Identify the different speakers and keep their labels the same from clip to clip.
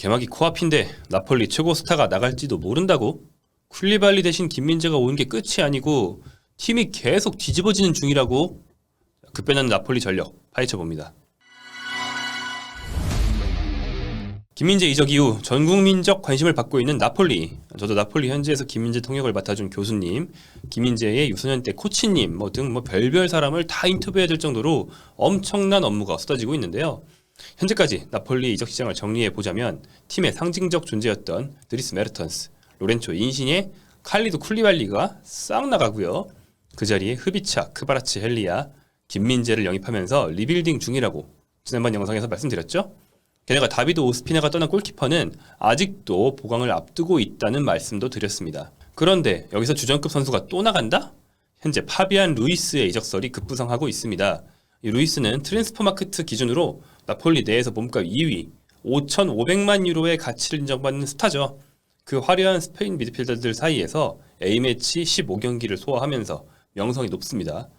Speaker 1: 개막이 코앞인데 나폴리 최고 스타가 나갈지도 모른다고? 쿨리발리 대신 김민재가 오는 게 끝이 아니고 팀이 계속 뒤집어지는 중이라고? 급변하는 나폴리 전력 파헤쳐봅니다. 김민재 이적 이후 전국민적 관심을 받고 있는 나폴리. 저도 나폴리 현지에서 김민재 통역을 맡아준 교수님, 김민재의 유소년 때 코치님 등 별별 사람을 다 인터뷰해야 될 정도로 엄청난 업무가 쏟아지고 있는데요. 현재까지 나폴리 이적 시장을 정리해보자면 팀의 상징적 존재였던 드리스 메르턴스, 로렌초 인시녜, 칼리도 쿨리발리가 싹 나가고요. 그 자리에 흐비차, 크바라츠 헬리아, 김민재를 영입하면서 리빌딩 중이라고 지난번 영상에서 말씀드렸죠. 게다가 다비드 오스피나가 떠난 골키퍼는 아직도 보강을 앞두고 있다는 말씀도 드렸습니다. 그런데 여기서 주전급 선수가 또 나간다? 현재 파비안 루이스의 이적설이 급부상하고 있습니다. 이 루이스는 트랜스퍼마크트 기준으로 나폴리 내에서 몸값 2위, 5,500만 유로의 가치를 인정받는 스타죠. 그 화려한 스페인 미드필더들 사이에서 A매치 15경기를 소화하면서 명성이 높습니다.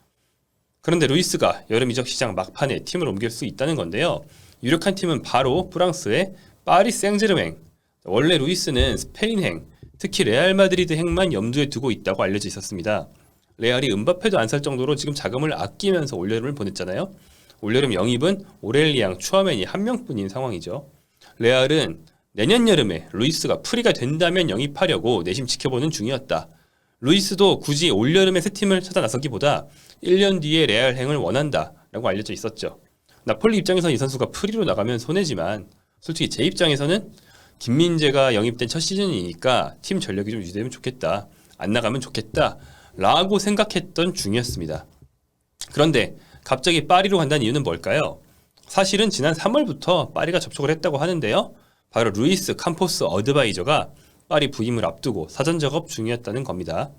Speaker 1: 그런데 루이스가 여름 이적 시장 막판에 팀을 옮길 수 있다는 건데요. 유력한 팀은 바로 프랑스의 파리 생제르맹. 원래 루이스는 스페인행, 특히 레알 마드리드 행만 염두에 두고 있다고 알려져 있었습니다. 레알이 음바페도 안 살 정도로 지금 자금을 아끼면서 올여름을 보냈잖아요. 올여름 영입은 오렐리앙, 추아멘이 한 명뿐인 상황이죠. 레알은 내년 여름에 루이스가 프리가 된다면 영입하려고 내심 지켜보는 중이었다. 루이스도 굳이 올여름에 새 팀을 찾아 나서기보다 1년 뒤에 레알행을 원한다라고 알려져 있었죠. 나폴리 입장에서 이 선수가 프리로 나가면 손해지만 솔직히 제 입장에서는 김민재가 영입된 첫 시즌이니까 팀 전력이 좀 유지되면 좋겠다, 안 나가면 좋겠다 라고 생각했던 중이었습니다. 그런데 갑자기 파리로 간다는 이유는 뭘까요? 사실은 지난 3월부터 파리가 접촉을 했다고 하는데요. 바로 루이스 캄포스 어드바이저가 파리 부임을 앞두고 사전 작업 중이었다는 겁니다.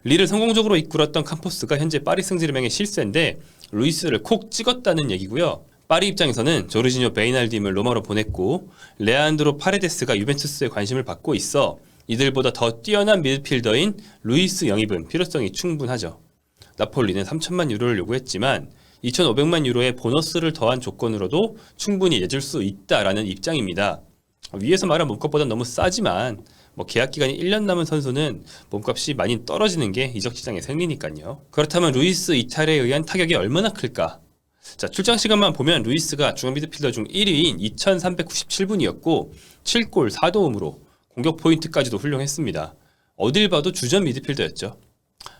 Speaker 1: 리를 성공적으로 이끌었던 캄포스가 현재 파리 생제르맹의 실세인데 루이스를 콕 찍었다는 얘기고요. 파리 입장에서는 조르지뇨 베이날딤을 로마로 보냈고 레안드로 파레데스가 유벤투스에 관심을 받고 있어 이들보다 더 뛰어난 미드필더인 루이스 영입은 필요성이 충분하죠. 나폴리는 3천만 유로를 요구했지만 2,500만 유로의 보너스를 더한 조건으로도 충분히 내줄 수 있다라는 입장입니다. 위에서 말한 몸값보다 너무 싸지만 계약 기간이 1년 남은 선수는 몸값이 많이 떨어지는 게 이적 시장의 생리니까요. 그렇다면 루이스 이탈에 의한 타격이 얼마나 클까? 자, 출장 시간만 보면 루이스가 중앙 미드필더 중 1위인 2,397분이었고 7골 4도움으로 공격 포인트까지도 훌륭했습니다. 어딜 봐도 주전 미드필더였죠.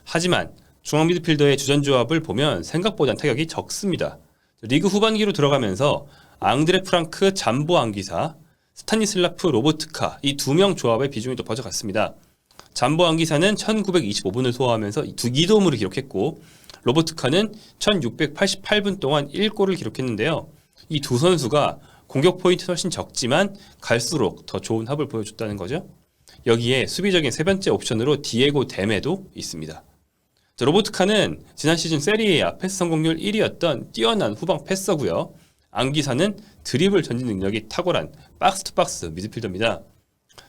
Speaker 1: 하지만 중앙 미드필더의 주전 조합을 보면 생각보단 타격이 적습니다. 리그 후반기로 들어가면서 앙드레 프랑크, 잠보 앙기사, 스타니슬라프 로보트카 이 두 명 조합의 비중이 높아져갔습니다. 잠보 앙기사는 1925분을 소화하면서 2도움으로 기록했고 로보트카는 1688분 동안 1골을 기록했는데요. 이 두 선수가 공격 포인트는 훨씬 적지만 갈수록 더 좋은 합을 보여줬다는 거죠. 여기에 수비적인 세 번째 옵션으로 디에고 데메도 있습니다. 로보트카는 지난 시즌 세리에A 패스 성공률 1위였던 뛰어난 후방 패서고요. 앙기사는 드리블 전진 능력이 탁월한 박스투박스 미드필더입니다.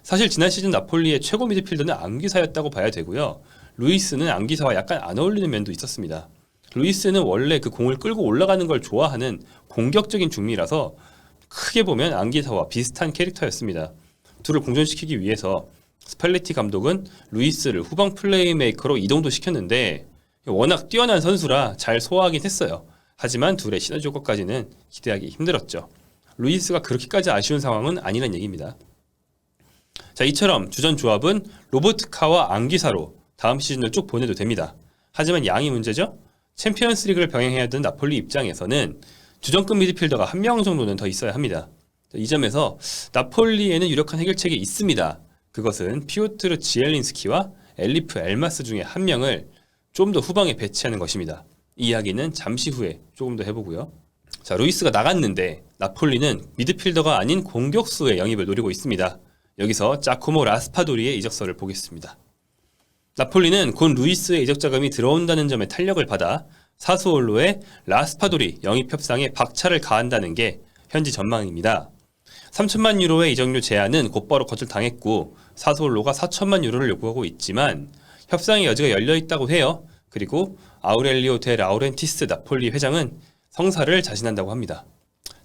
Speaker 1: 사실 지난 시즌 나폴리의 최고 미드필더는 앙기사였다고 봐야 되고요. 루이스는 앙기사와 약간 안 어울리는 면도 있었습니다. 루이스는 원래 그 공을 끌고 올라가는 걸 좋아하는 공격적인 중미라서 크게 보면 앙기사와 비슷한 캐릭터였습니다. 둘을 공존시키기 위해서 스팔레티 감독은 루이스를 후방 플레이메이커로 이동도 시켰는데 워낙 뛰어난 선수라 잘 소화하긴 했어요. 하지만 둘의 시너지 효과까지는 기대하기 힘들었죠. 루이스가 그렇게까지 아쉬운 상황은 아니란 얘기입니다. 자, 이처럼 주전 조합은 로보트카와 앙기사로 다음 시즌을 쭉 보내도 됩니다. 하지만 양이 문제죠. 챔피언스 리그를 병행해야 되는 나폴리 입장에서는 주전급 미드필더가 한 명 정도는 더 있어야 합니다. 이 점에서 나폴리에는 유력한 해결책이 있습니다. 그것은 피오트르 지엘린스키와 엘리프 엘마스 중에 한 명을 좀 더 후방에 배치하는 것입니다. 이 이야기는 잠시 후에 조금 더 해보고요. 자, 루이스가 나갔는데 나폴리는 미드필더가 아닌 공격수의 영입을 노리고 있습니다. 여기서 자코모 라스파도리의 이적설을 보겠습니다. 나폴리는 곧 루이스의 이적 자금이 들어온다는 점에 탄력을 받아 사수올로의 라스파도리 영입 협상에 박차를 가한다는 게 현지 전망입니다. 3천만 유로의 이적료 제한은 곧바로 거절당했고 사수올로가 4천만 유로를 요구하고 있지만 협상의 여지가 열려있다고 해요. 그리고 아우렐리오 데 라우렌티스 나폴리 회장은 성사를 자신한다고 합니다.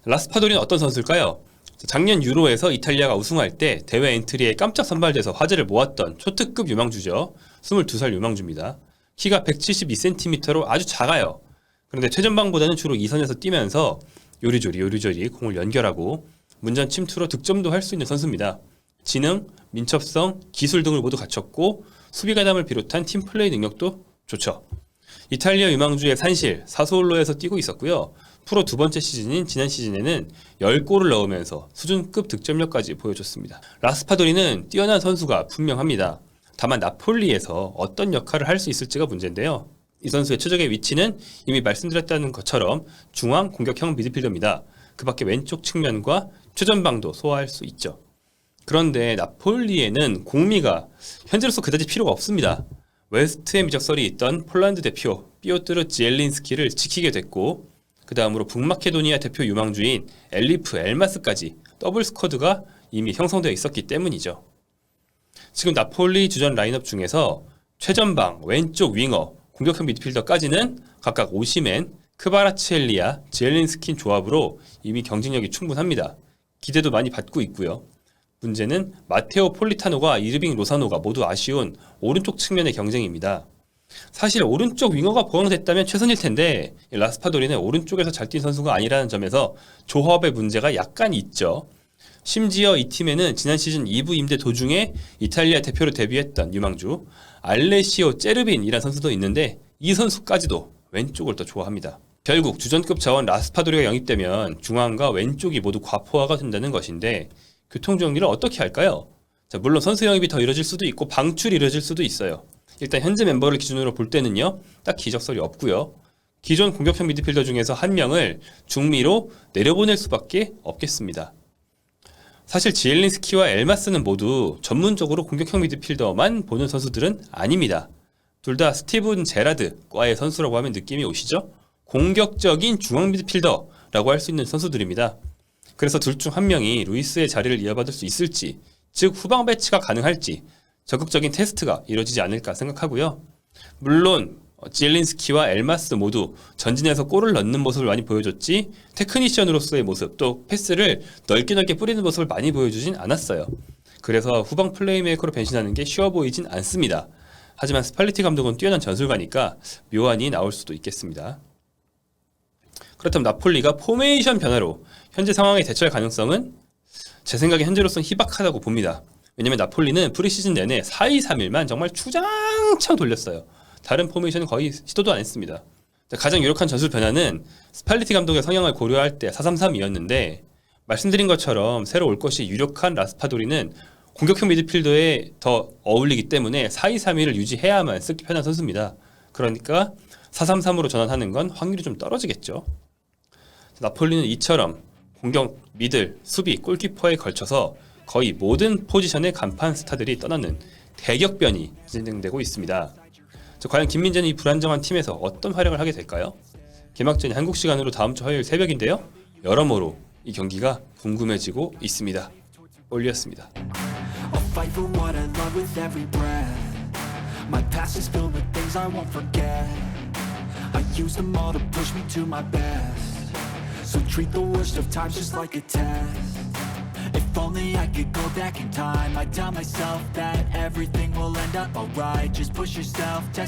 Speaker 1: 라스파도리는 어떤 선수일까요? 작년 유로에서 이탈리아가 우승할 때 대회 엔트리에 깜짝 선발돼서 화제를 모았던 초특급 유망주죠. 22살 유망주입니다. 키가 172cm로 아주 작아요. 그런데 최전방보다는 주로 2선에서 뛰면서 요리조리 공을 연결하고 문전 침투로 득점도 할 수 있는 선수입니다. 지능, 민첩성, 기술 등을 모두 갖췄고 수비 가담을 비롯한 팀플레이 능력도 좋죠. 이탈리아 유망주의 산실, 사소올로에서 뛰고 있었고요. 프로 두 번째 시즌인 지난 시즌에는 10골을 넣으면서 수준급 득점력까지 보여줬습니다. 라스파도리는 뛰어난 선수가 분명합니다. 다만 나폴리에서 어떤 역할을 할 수 있을지가 문제인데요. 이 선수의 최적의 위치는 이미 말씀드렸다는 것처럼 중앙 공격형 미드필더입니다. 그 밖에 왼쪽 측면과 최전방도 소화할 수 있죠. 그런데 나폴리에는 공미가 현재로서 그다지 필요가 없습니다. 웨스트햄 이적설이 있던 폴란드 대표 피오트르 지엘린스키를 지키게 됐고 그 다음으로 북마케도니아 대표 유망주인 엘리프 엘마스까지 더블 스쿼드가 이미 형성되어 있었기 때문이죠. 지금 나폴리 주전 라인업 중에서 최전방, 왼쪽 윙어, 공격형 미드필더까지는 각각 오시멘, 크바라치엘리아, 지엘린스킨 조합으로 이미 경쟁력이 충분합니다. 기대도 많이 받고 있고요. 문제는 마테오 폴리타노가 이르빙 로사노가 모두 아쉬운 오른쪽 측면의 경쟁입니다. 사실 오른쪽 윙어가 보강됐다면 최선일 텐데 라스파도리는 오른쪽에서 잘 뛴 선수가 아니라는 점에서 조합의 문제가 약간 있죠. 심지어 이 팀에는 지난 시즌 2부 임대 도중에 이탈리아 대표로 데뷔했던 유망주 알레시오 제르빈이라는 선수도 있는데 이 선수까지도 왼쪽을 더 좋아합니다. 결국 주전급 자원 라스파도리가 영입되면 중앙과 왼쪽이 모두 과포화가 된다는 것인데 교통정리를 어떻게 할까요? 자, 물론 선수 영입이 더 이뤄질 수도 있고 방출이 이뤄질 수도 있어요. 일단 현재 멤버를 기준으로 볼 때는요. 딱 기적설이 없고요. 기존 공격형 미드필더 중에서 한 명을 중미로 내려보낼 수밖에 없겠습니다. 사실 지엘린스키와 엘마스는 모두 전문적으로 공격형 미드필더만 보는 선수들은 아닙니다. 둘 다 스티븐 제라드과의 선수라고 하면 느낌이 오시죠? 공격적인 중앙 미드필더라고 할 수 있는 선수들입니다. 그래서 둘 중 한 명이 루이스의 자리를 이어받을 수 있을지, 즉 후방 배치가 가능할지 적극적인 테스트가 이루어지지 않을까 생각하고요. 물론 지엘린스키와 엘마스 모두 전진해서 골을 넣는 모습을 많이 보여줬지 테크니션으로서의 모습 또 패스를 넓게 뿌리는 모습을 많이 보여주진 않았어요. 그래서 후방 플레이메이커로 변신하는 게 쉬워 보이진 않습니다. 하지만 스팔리티 감독은 뛰어난 전술가니까 묘안이 나올 수도 있겠습니다. 그렇다면 나폴리가 포메이션 변화로 현재 상황에 대처할 가능성은 제 생각에 현재로서는 희박하다고 봅니다. 왜냐면 나폴리는 프리시즌 내내 4-2-3-1만 정말 주장창 돌렸어요. 다른 포메이션은 거의 시도도 안 했습니다. 가장 유력한 전술 변화는 스팔리티 감독의 성향을 고려할 때 4-3-3이었는데 말씀드린 것처럼 새로 올 것이 유력한 라스파도리는 공격형 미드필더에 더 어울리기 때문에 4-2-3-1을 유지해야만 쓰기 편한 선수입니다. 그러니까 4-3-3으로 전환하는 건 확률이 좀 떨어지겠죠. 나폴리는 이처럼 공격, 미들, 수비, 골키퍼에 걸쳐서 거의 모든 포지션의 간판 스타들이 떠나는 대격변이 진행되고 있습니다. 과연 김민재는 이 불안정한 팀에서 어떤 활약을 하게 될까요? 개막전이 한국 시간으로 다음 주 화요일 새벽인데요. 여러모로 이 경기가 궁금해지고 있습니다. 올리였습니다.
Speaker 2: So treat the worst of times just like a test. If only I could go back in time, I'd tell myself that everything will end up alright. Just push yourself, test